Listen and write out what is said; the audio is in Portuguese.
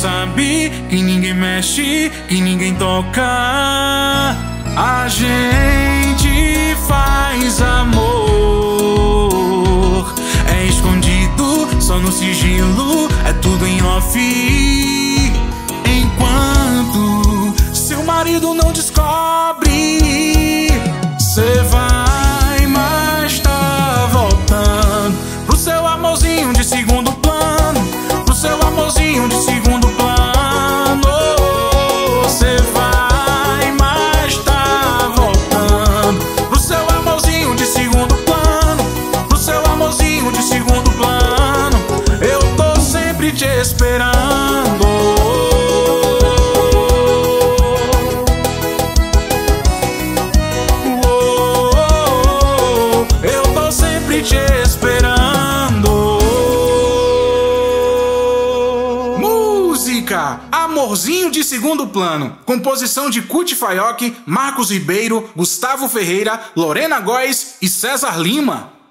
sabe que ninguém mexe, que ninguém toca. A gente faz amor, é escondido, só no sigilo, é tudo em off. Enquanto seu marido não descobre, cê vai, mas tá voltando pro seu amorzinho de segundo plano, pro seu amorzinho de segundo plano. Cê vai, mas tá voltando pro seu amorzinho de segundo plano, pro seu amorzinho de segundo plano. Eu tô sempre te esperando. Eu tô sempre te esperando. Música Amorzinho de Segundo Plano. Composição de Cuti Fayoc, Marcos Ribeiro, Gustavo Ferreira, Lorena Góes e César Lima.